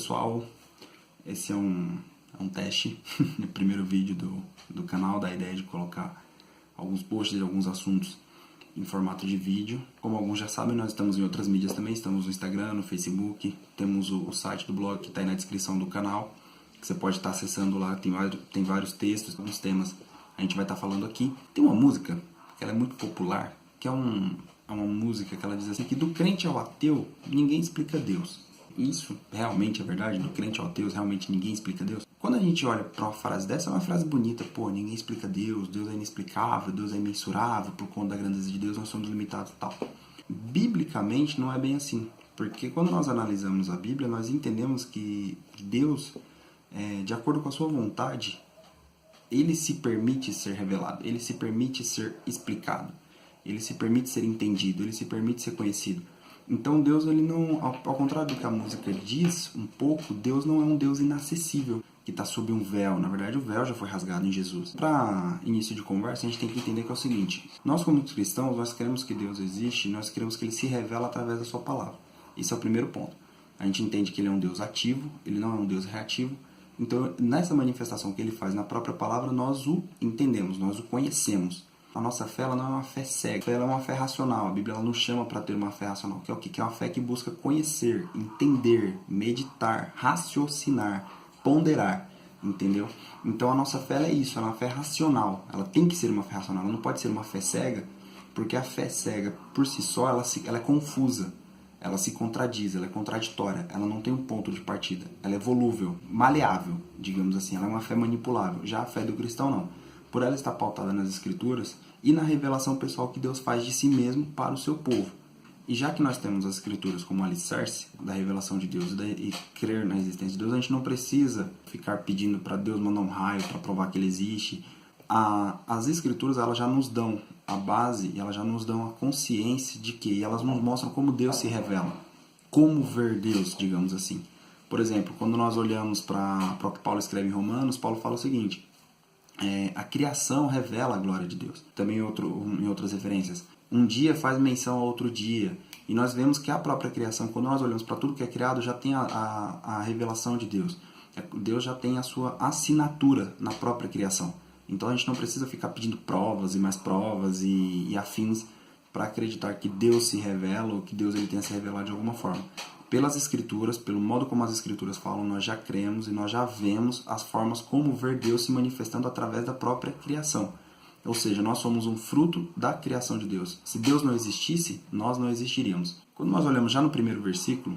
pessoal, esse é um teste, o primeiro vídeo do canal, da ideia de colocar alguns posts de alguns assuntos em formato de vídeo. Como alguns já sabem, nós estamos em outras mídias também, estamos no Instagram, no Facebook, temos o site do blog que está aí na descrição do canal, que você pode estar acessando lá, tem vários textos, alguns temas a gente vai estar falando aqui. Tem uma música, que ela é muito popular, que é uma música que ela diz assim, que do crente ao ateu, ninguém explica Deus. Isso realmente é verdade? Do crente ao ateu, realmente ninguém explica Deus? Quando a gente olha para uma frase dessa, é uma frase bonita. Pô, ninguém explica Deus, Deus é inexplicável, Deus é imensurável, por conta da grandeza de Deus nós somos limitados e tal. Biblicamente não é bem assim. Porque quando nós analisamos a Bíblia, nós entendemos que Deus, de acordo com a sua vontade, ele se permite ser revelado, ele se permite ser explicado, ele se permite ser entendido, ele se permite ser conhecido. Então Deus, ele não, ao contrário do que a música diz um pouco, Deus não é um Deus inacessível, que está sob um véu. Na verdade, o véu já foi rasgado em Jesus. Para início de conversa, a gente tem que entender que é o seguinte: nós, como cristãos, nós queremos que Deus existe, nós queremos que ele se revela através da sua palavra. Esse é o primeiro ponto. A gente entende que ele é um Deus ativo, ele não é um Deus reativo. Então, nessa manifestação que ele faz na própria palavra, nós o entendemos, nós o conhecemos. A nossa fé, ela não é uma fé cega, ela é uma fé racional. A Bíblia, ela não chama para ter uma fé racional, que é o quê? Que é uma fé que busca conhecer, entender, meditar, raciocinar, ponderar, entendeu? Então a nossa fé, ela é isso, ela é uma fé racional. Ela tem que ser uma fé racional, ela não pode ser uma fé cega, porque a fé cega, por si só, ela é confusa. Ela se contradiz, ela é contraditória, ela não tem um ponto de partida. Ela é volúvel, maleável, digamos assim. Ela é uma fé manipulável. Já a fé do cristão, não. Por ela estar pautada nas Escrituras e na revelação pessoal que Deus faz de si mesmo para o seu povo. E já que nós temos as Escrituras como alicerce da revelação de Deus e crer na existência de Deus, a gente não precisa ficar pedindo para Deus mandar um raio para provar que ele existe. As Escrituras, elas já nos dão a base, elas já nos dão a consciência de que elas nos mostram como Deus se revela, como ver Deus, digamos assim. Por exemplo, quando nós olhamos para o que Paulo escreve em Romanos, Paulo fala o seguinte: a criação revela a glória de Deus. Também em outras referências, um dia faz menção a outro dia, e nós vemos que a própria criação, quando nós olhamos para tudo que é criado, já tem a revelação de Deus. Deus já tem a sua assinatura na própria criação. Então a gente não precisa ficar pedindo provas e mais provas e afins para acreditar que Deus se revela ou que Deus ele tenha se revelado de alguma forma. Pelas Escrituras, pelo modo como as Escrituras falam, nós já cremos e nós já vemos as formas como ver Deus se manifestando através da própria criação. Ou seja, nós somos um fruto da criação de Deus. Se Deus não existisse, nós não existiríamos. Quando nós olhamos já no primeiro versículo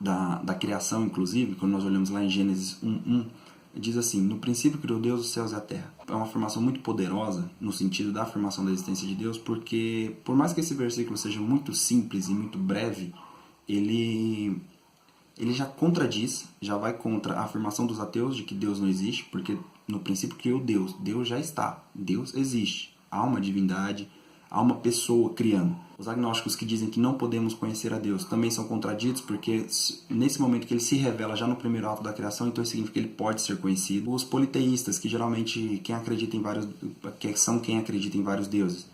da criação, inclusive, quando nós olhamos lá em Gênesis 1:1, diz assim: no princípio criou Deus os céus e a terra. É uma afirmação muito poderosa no sentido da afirmação da existência de Deus, porque por mais que esse versículo seja muito simples e muito breve, ele já contradiz, já vai contra a afirmação dos ateus de que Deus não existe, porque no princípio criou Deus, Deus já está, Deus existe, há uma divindade, há uma pessoa criando. Os agnósticos que dizem que não podemos conhecer a Deus também são contraditos, porque nesse momento que ele se revela já no primeiro ato da criação, então isso significa que ele pode ser conhecido. Os politeístas, que geralmente quem acredita em vários deuses,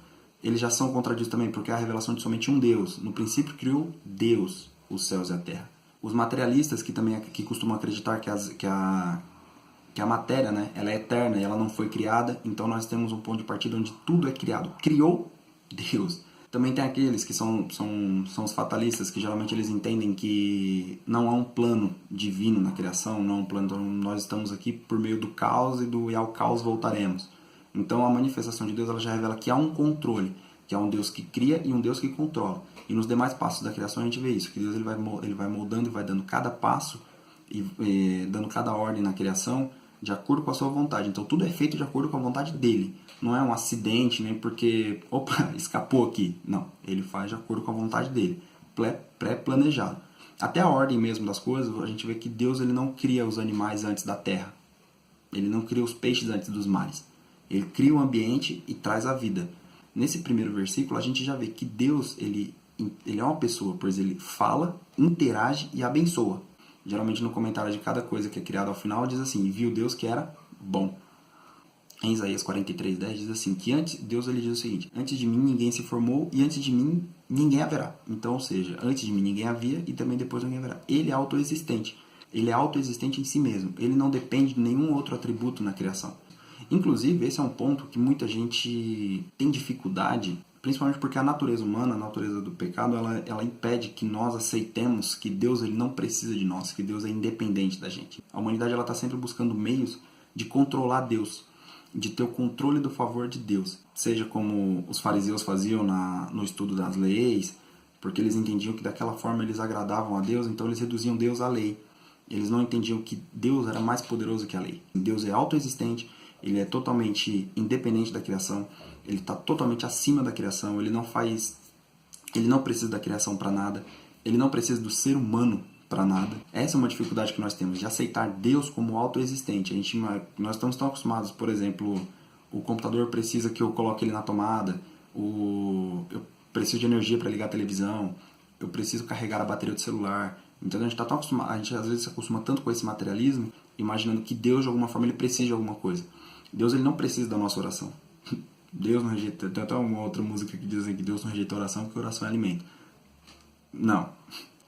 eles já são contraditos também, porque é a revelação de somente um Deus. No princípio criou Deus os céus e a terra. Os materialistas, que costumam acreditar que a matéria, né, ela é eterna e ela não foi criada, então nós temos um ponto de partida onde tudo é criado. Criou Deus. Também tem aqueles que são os fatalistas, que geralmente eles entendem que não há um plano divino na criação, não há um plano, então nós estamos aqui por meio do caos e ao caos voltaremos. Então a manifestação de Deus, ela já revela que há um controle, que há um Deus que cria e um Deus que controla. E nos demais passos da criação a gente vê isso, que Deus ele vai moldando e vai dando cada passo e dando cada ordem na criação de acordo com a sua vontade. Então tudo é feito de acordo com a vontade dele. Não é um acidente, nem porque, escapou aqui. Não, ele faz de acordo com a vontade dele, pré-planejado. Até a ordem mesmo das coisas, a gente vê que Deus ele não cria os animais antes da terra. Ele não cria os peixes antes dos mares. Ele cria o ambiente e traz a vida. Nesse primeiro versículo, a gente já vê que Deus ele é uma pessoa, pois ele fala, interage e abençoa. Geralmente no comentário de cada coisa que é criada ao final, diz assim: viu Deus que era bom. Em Isaías 43:10 diz assim, que Deus ele diz o seguinte: antes de mim ninguém se formou e antes de mim ninguém haverá. Então, ou seja, antes de mim ninguém havia e também depois ninguém haverá. Ele é autoexistente. Ele é autoexistente em si mesmo. Ele não depende de nenhum outro atributo na criação. Inclusive, esse é um ponto que muita gente tem dificuldade, principalmente porque a natureza humana, a natureza do pecado, ela impede que nós aceitemos que Deus ele não precisa de nós, que Deus é independente da gente. A humanidade está sempre buscando meios de controlar Deus, de ter o controle do favor de Deus. Seja como os fariseus faziam no estudo das leis, porque eles entendiam que daquela forma eles agradavam a Deus, então eles reduziam Deus à lei. Eles não entendiam que Deus era mais poderoso que a lei. Deus é autoexistente, ele é totalmente independente da criação, ele está totalmente acima da criação, ele não precisa da criação para nada, ele não precisa do ser humano para nada. Essa é uma dificuldade que nós temos, de aceitar Deus como autoexistente. Nós estamos tão acostumados, por exemplo, o computador precisa que eu coloque ele na tomada, eu preciso de energia para ligar a televisão, eu preciso carregar a bateria do celular. Então a gente está tão acostumado, a gente às vezes se acostuma tanto com esse materialismo, imaginando que Deus de alguma forma ele precisa de alguma coisa. Deus ele não precisa da nossa oração. Deus não rejeita. Tem até uma outra música que diz que Deus não rejeita a oração, porque a oração é alimento. Não.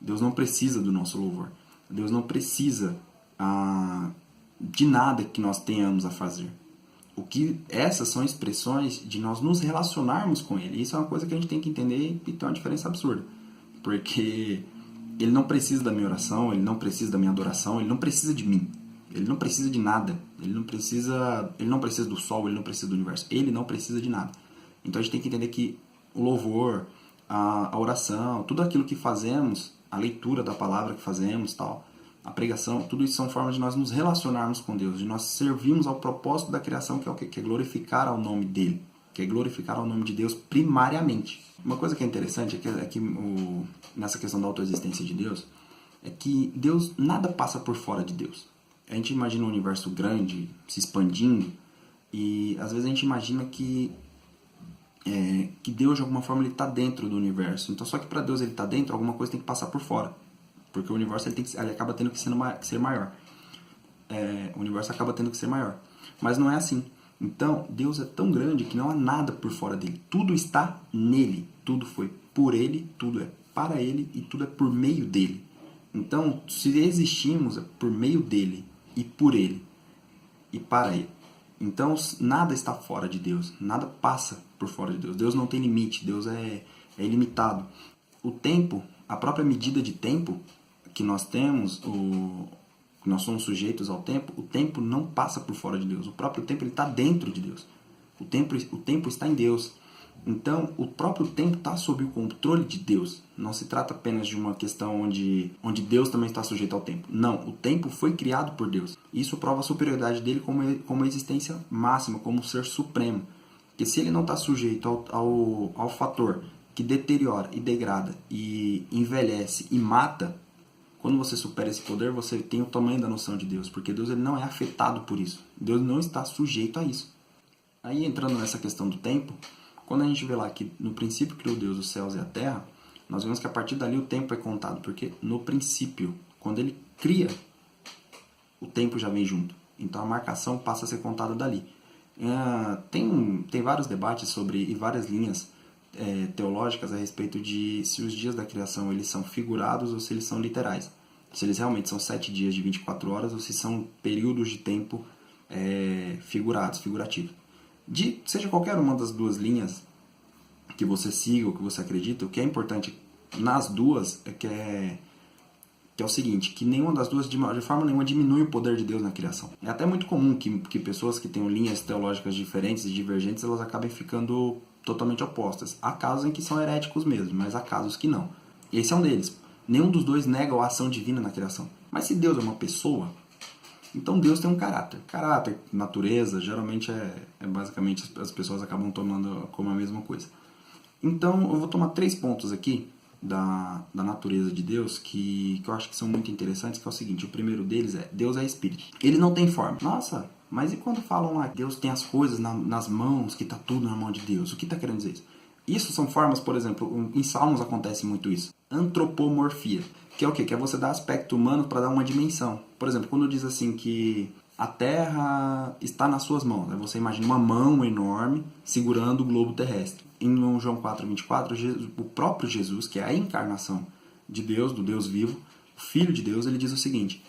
Deus não precisa do nosso louvor. Deus não precisa de nada que nós tenhamos a fazer. Essas são expressões de nós nos relacionarmos com Ele. Isso é uma coisa que a gente tem que entender e tem uma diferença absurda. Porque Ele não precisa da minha oração, Ele não precisa da minha adoração, Ele não precisa de mim. Ele não precisa de nada. Ele não precisa do sol, ele não precisa do universo. Ele não precisa de nada. Então a gente tem que entender que o louvor, a oração, tudo aquilo que fazemos, a leitura da palavra que fazemos, tal, a pregação, tudo isso são formas de nós nos relacionarmos com Deus, de nós servirmos ao propósito da criação, que é o quê? Que é glorificar ao nome dele, que é glorificar ao nome de Deus primariamente. Uma coisa que é interessante nessa questão da autoexistência de Deus, é que Deus, nada passa por fora de Deus. A gente imagina um universo grande, se expandindo, e às vezes a gente imagina que Deus de alguma forma ele está dentro do universo. Então só que para Deus ele estar dentro, alguma coisa tem que passar por fora. Porque o universo ele acaba tendo que ser maior. O universo acaba tendo que ser maior. Mas não é assim. Então Deus é tão grande que não há nada por fora dele. Tudo está nele. Tudo foi por ele, tudo é para ele e tudo é por meio dele. Então, se existimos é por meio dele e por ele e para ele. Então, nada está fora de Deus, nada passa por fora de Deus. Deus não tem limite, Deus é ilimitado. O tempo, a própria medida de tempo que nós temos, nós somos sujeitos ao tempo, o tempo não passa por fora de Deus. O próprio tempo ele está dentro de Deus. O tempo está em Deus. Então, o próprio tempo está sob o controle de Deus. Não se trata apenas de uma questão onde Deus também está sujeito ao tempo. Não, o tempo foi criado por Deus. Isso prova a superioridade dele como a existência máxima, como um ser supremo. Porque se ele não está sujeito ao fator que deteriora e degrada e envelhece e mata, quando você supera esse poder, você tem o tamanho da noção de Deus. Porque Deus ele não é afetado por isso. Deus não está sujeito a isso. Aí, entrando nessa questão do tempo, quando a gente vê lá que no princípio criou Deus os céus e a terra, nós vemos que a partir dali o tempo é contado, porque no princípio, quando ele cria, o tempo já vem junto. Então a marcação passa a ser contada dali. Tem vários debates e várias linhas teológicas a respeito de se os dias da criação eles são figurados ou se eles são literais. Se eles realmente são 7 dias de 24 horas ou se são períodos de tempo figurativos. Seja qualquer uma das duas linhas que você siga ou que você acredita, o que é importante nas duas é o seguinte, que nenhuma das duas de forma nenhuma diminui o poder de Deus na criação. É até muito comum que pessoas que tenham linhas teológicas diferentes e divergentes, elas acabem ficando totalmente opostas. Há casos em que são heréticos mesmo, mas há casos que não. Esse é um deles. Nenhum dos dois nega a ação divina na criação. Mas se Deus é uma pessoa, então Deus tem um caráter. Caráter, natureza, geralmente basicamente as pessoas acabam tomando como a mesma coisa. Então eu vou tomar 3 pontos aqui da natureza de Deus que eu acho que são muito interessantes, que é o seguinte: o primeiro deles é, Deus é espírito. Ele não tem forma. Nossa, mas e quando falam lá que Deus tem as coisas nas mãos, que está tudo na mão de Deus? O que está querendo dizer isso? Isso são formas, por exemplo, em Salmos acontece muito isso. Antropomorfia, que é o quê? Que é você dar aspecto humano para dar uma dimensão. Por exemplo, quando diz assim que a Terra está nas suas mãos, né? Você imagina uma mão enorme segurando o globo terrestre. em João 4:24, o próprio Jesus, que é a encarnação de Deus, do Deus vivo, o Filho de Deus, ele diz o seguinte: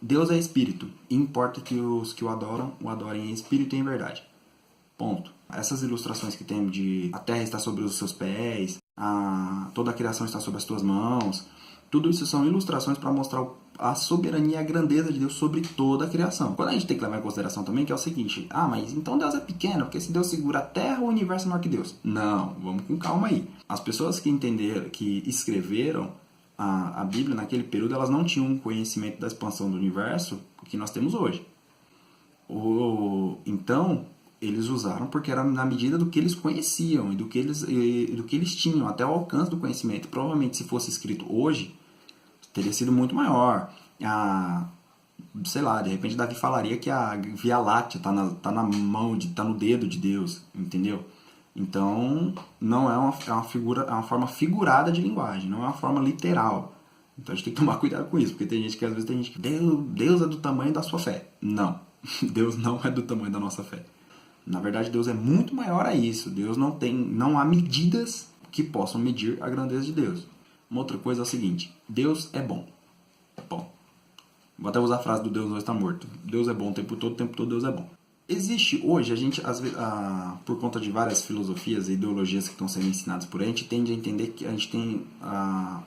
Deus é espírito, e importa que os que o adorem em espírito e em verdade. Ponto. Essas ilustrações que tem de a terra está sobre os seus pés, toda a criação está sobre as tuas mãos, tudo isso são ilustrações para mostrar a soberania e a grandeza de Deus sobre toda a criação. Quando a gente tem que levar em consideração também que é o seguinte: mas então Deus é pequeno, porque se Deus segura a terra, o universo é maior que Deus. Não, vamos com calma aí. As pessoas que entenderam, que escreveram a Bíblia naquele período, elas não tinham um conhecimento da expansão do universo que nós temos hoje. Então, eles usaram porque era na medida do que eles conheciam e do que eles tinham, até o alcance do conhecimento. Provavelmente, se fosse escrito hoje, teria sido muito maior. Sei lá, de repente Davi falaria que a Via Láctea tá na mão, tá no dedo de Deus, entendeu? Então, não é uma forma figurada de linguagem, não é uma forma literal. Então a gente tem que tomar cuidado com isso, porque tem gente que às vezes tem gente que Deus é do tamanho da sua fé. Não, Deus não é do tamanho da nossa fé. Na verdade, Deus é muito maior a isso. Deus não há medidas que possam medir a grandeza de Deus. Uma outra coisa é o seguinte: Deus é bom. Bom. Vou até usar a frase do Deus não está morto. Deus é bom o tempo todo Deus é bom. Existe hoje, a gente, às vezes, por conta de várias filosofias e ideologias que estão sendo ensinadas por aí, a gente tende a entender que a gente tem.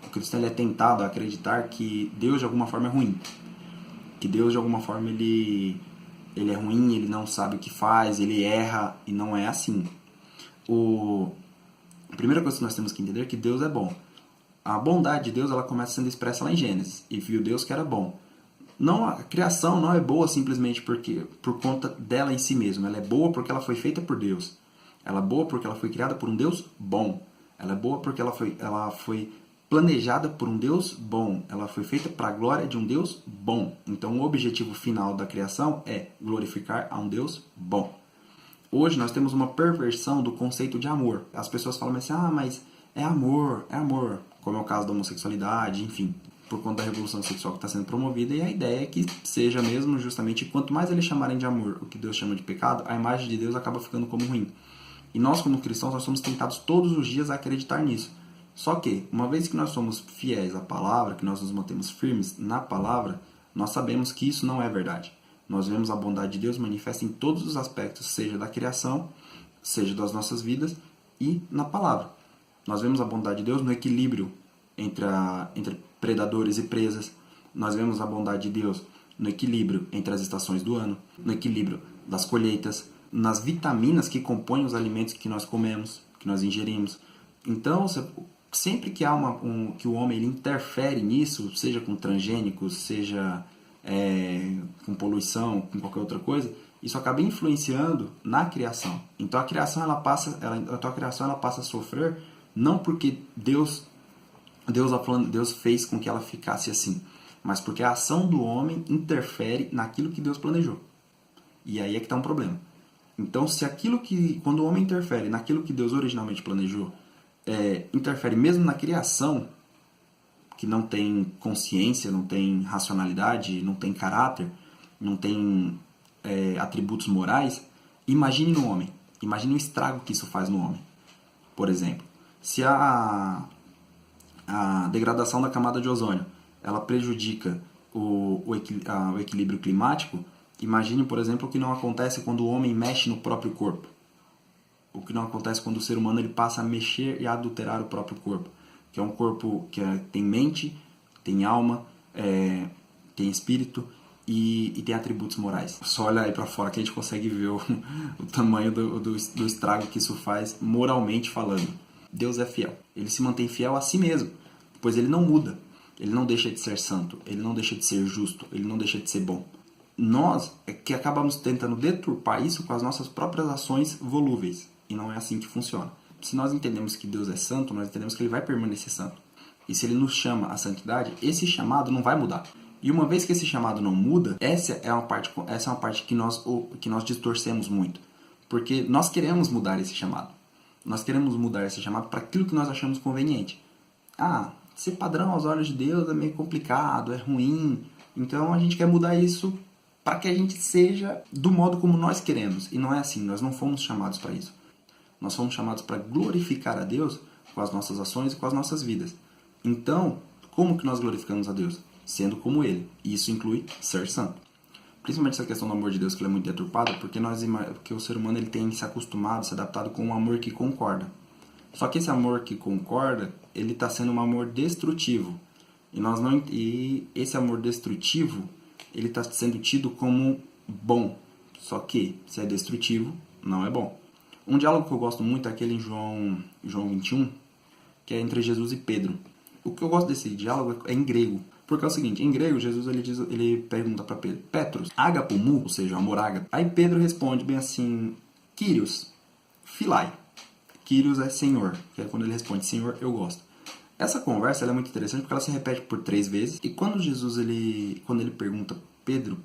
O cristão é tentado a acreditar que Deus de alguma forma é ruim. Que Deus de alguma forma ele é ruim, ele não sabe o que faz, ele erra, e não é assim. A primeira coisa que nós temos que entender é que Deus é bom. A bondade de Deus ela começa sendo expressa lá em Gênesis. E viu Deus que era bom. Não, a criação não é boa simplesmente por conta dela em si mesma. Ela é boa porque ela foi feita por Deus. Ela é boa porque ela foi criada por um Deus bom. Ela é boa porque ela foi planejada por um Deus bom. Ela foi feita para a glória de um Deus bom. Então o objetivo final da criação é glorificar a um Deus bom. Hoje nós temos uma perversão do conceito de amor. As pessoas falam assim: mas é amor, como é o caso da homossexualidade, enfim, por conta da revolução sexual que está sendo promovida, e a ideia é que seja mesmo justamente, quanto mais eles chamarem de amor o que Deus chama de pecado, a imagem de Deus acaba ficando como ruim. E nós, como cristãos, nós somos tentados todos os dias a acreditar nisso. Só que, uma vez que nós somos fiéis à palavra, que nós nos mantemos firmes na palavra, nós sabemos que isso não é verdade. Nós vemos a bondade de Deus manifesta em todos os aspectos, seja da criação, seja das nossas vidas e na palavra. Nós vemos a bondade de Deus no equilíbrio entre predadores e presas. Nós vemos a bondade de Deus no equilíbrio entre as estações do ano, no equilíbrio das colheitas, nas vitaminas que compõem os alimentos que nós comemos, que nós ingerimos. Então, sempre que que o homem ele interfere nisso, seja com transgênicos, seja com poluição, com qualquer outra coisa, isso acaba influenciando na criação. Então a criação ela passa a sofrer não porque Deus fez com que ela ficasse assim, mas porque a ação do homem interfere naquilo que Deus planejou. E aí é que está um problema. Então, quando o homem interfere naquilo que Deus originalmente planejou, interfere mesmo na criação, que não tem consciência, não tem racionalidade, não tem caráter, não tem atributos morais, imagine no homem. Imagine o estrago que isso faz no homem. Por exemplo, se a degradação da camada de ozônio ela prejudica o equilíbrio climático, imagine, por exemplo, o que não acontece quando o homem mexe no próprio corpo. O que não acontece quando o ser humano ele passa a mexer e a adulterar o próprio corpo. Que é um corpo que tem mente, tem alma, tem espírito e tem atributos morais. Só olhar aí para fora que a gente consegue ver o tamanho do estrago que isso faz moralmente falando. Deus é fiel. Ele se mantém fiel a si mesmo, pois ele não muda. Ele não deixa de ser santo, ele não deixa de ser justo, ele não deixa de ser bom. Nós é que acabamos tentando deturpar isso com as nossas próprias ações volúveis. E não é assim que funciona. Se nós entendemos que Deus é santo, nós entendemos que ele vai permanecer santo. E se ele nos chama à santidade, esse chamado não vai mudar. E uma vez que esse chamado não muda, essa é uma parte que nós distorcemos muito. Porque nós queremos mudar esse chamado. Nós queremos mudar esse chamado para aquilo que nós achamos conveniente. Ser padrão aos olhos de Deus é meio complicado, é ruim. Então a gente quer mudar isso para que a gente seja do modo como nós queremos. E não é assim, nós não fomos chamados para isso. Nós fomos chamados para glorificar a Deus com as nossas ações e com as nossas vidas. Então, como que nós glorificamos a Deus? Sendo como Ele. E isso inclui ser santo. Principalmente essa questão do amor de Deus, que ela é muito deturpada, porque o ser humano ele tem se acostumado, se adaptado com um amor que concorda. Só que esse amor que concorda, ele está sendo um amor destrutivo. E esse amor destrutivo, ele está sendo tido como bom. Só que, se é destrutivo, não é bom. Um diálogo que eu gosto muito é aquele em João 21, que é entre Jesus e Pedro. O que eu gosto desse diálogo é em grego. Porque é o seguinte, em grego, Jesus ele pergunta para Pedro, Petros, agapo mu, ou seja, amor ágape. Aí Pedro responde bem assim, Kyrios, filai. Kyrios é Senhor, que é quando ele responde, Senhor, eu gosto. Essa conversa ela é muito interessante porque ela se repete por 3 vezes. E quando Jesus, quando ele pergunta, Pedro,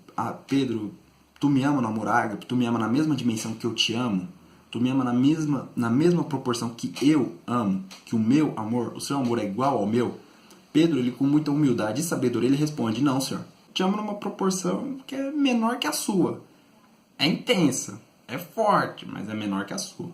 tu me ama no amor ágape? Tu me ama na mesma dimensão que eu te amo? Tu me ama na mesma proporção que eu amo? Que o meu amor, o seu amor é igual ao meu? Pedro, ele com muita humildade e sabedoria, ele responde, não, Senhor, te amo numa proporção que é menor que a sua. É intensa, é forte, mas é menor que a sua.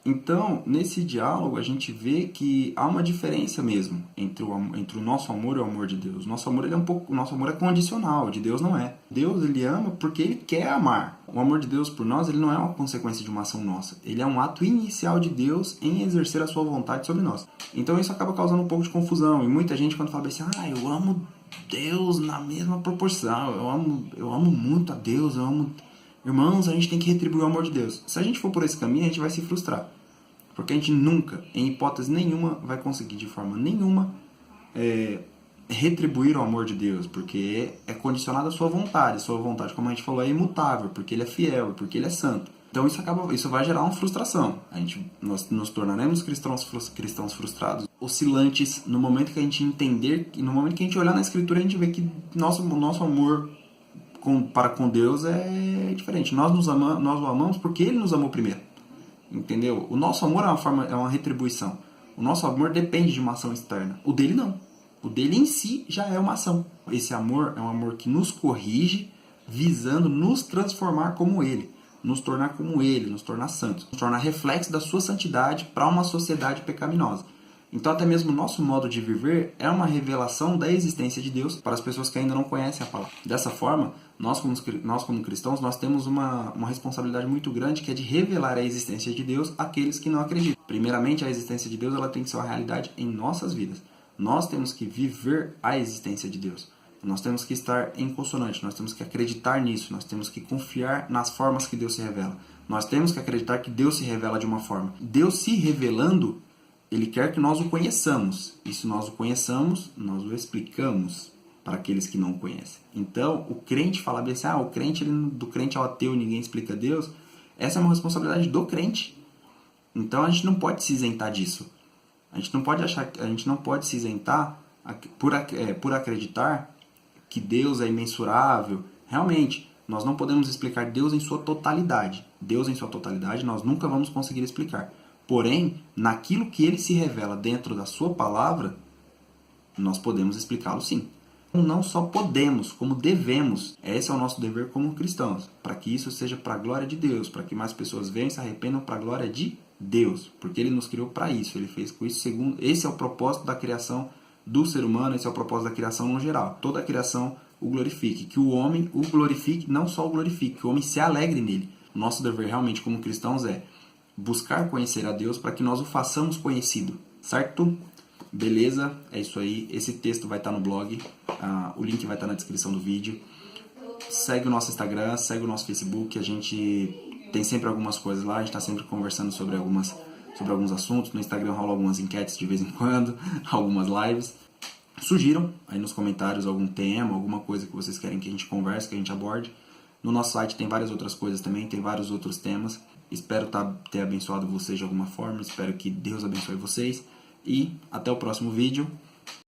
Então, nesse diálogo, a gente vê que há uma diferença mesmo entre o nosso amor e o amor de Deus. Nosso amor, o nosso amor é condicional, de Deus não é. Deus, ele ama porque ele quer amar. O amor de Deus por nós, ele não é uma consequência de uma ação nossa. Ele é um ato inicial de Deus em exercer a sua vontade sobre nós. Então, isso acaba causando um pouco de confusão. E muita gente, quando fala assim, eu amo Deus na mesma proporção, eu amo muito a Deus, eu amo... Irmãos, a gente tem que retribuir o amor de Deus. Se a gente for por esse caminho, a gente vai se frustrar. Porque a gente nunca, em hipótese nenhuma, vai conseguir de forma nenhuma retribuir o amor de Deus. Porque é condicionado à sua vontade. Sua vontade, como a gente falou, é imutável. Porque Ele é fiel, porque Ele é santo. Então isso vai gerar uma frustração. Nós nos tornaremos cristãos frustrados, oscilantes, no momento que a gente entender, no momento que a gente olhar na Escritura, a gente vê que nosso amor para com Deus é diferente. Nós o amamos porque Ele nos amou primeiro. Entendeu? O nosso amor é uma retribuição. O nosso amor depende de uma ação externa. O dele não. O dele em si já é uma ação. Esse amor é um amor que nos corrige, visando nos transformar como Ele. Nos tornar como Ele, nos tornar santos. Nos tornar reflexo da sua santidade para uma sociedade pecaminosa. Então até mesmo o nosso modo de viver é uma revelação da existência de Deus para as pessoas que ainda não conhecem a palavra. Dessa forma, nós como cristãos, nós temos uma responsabilidade muito grande que é de revelar a existência de Deus àqueles que não acreditam. Primeiramente, a existência de Deus ela tem que ser uma realidade em nossas vidas. Nós temos que viver a existência de Deus. Nós temos que estar em consonante, nós temos que acreditar nisso, nós temos que confiar nas formas que Deus se revela. Nós temos que acreditar que Deus se revela de uma forma. Deus se revelando, Ele quer que nós o conheçamos. E se nós o conheçamos, nós o explicamos para aqueles que não o conhecem. Então, o crente fala bem assim, do crente ao ateu ninguém explica Deus. Essa é uma responsabilidade do crente. Então, a gente não pode se isentar disso. A gente não pode se isentar por acreditar que Deus é imensurável. Realmente, nós não podemos explicar Deus em sua totalidade. Deus em sua totalidade nós nunca vamos conseguir explicar. Porém, naquilo que Ele se revela dentro da sua palavra, nós podemos explicá-lo sim. Não só podemos, como devemos. Esse é o nosso dever como cristãos. Para que isso seja para a glória de Deus. Para que mais pessoas venham e se arrependam para a glória de Deus. Porque Ele nos criou para isso. Ele fez com isso segundo. Esse é o propósito da criação do ser humano. Esse é o propósito da criação no geral. Toda a criação o glorifique. Que o homem o glorifique, não só o glorifique. Que o homem se alegre nele. O nosso dever realmente como cristãos é buscar conhecer a Deus para que nós o façamos conhecido. Certo? Beleza? É isso aí. Esse texto vai estar no blog. O link vai estar na descrição do vídeo. Segue o nosso Instagram, segue o nosso Facebook. A gente tem sempre algumas coisas lá. A gente está sempre conversando sobre alguns assuntos. No Instagram rola algumas enquetes de vez em quando. Algumas lives. Sugiram aí nos comentários algum tema, alguma coisa que vocês querem que a gente converse, que a gente aborde. No nosso site tem várias outras coisas também. Tem vários outros temas. Espero ter abençoado vocês de alguma forma. Espero que Deus abençoe vocês. E até o próximo vídeo.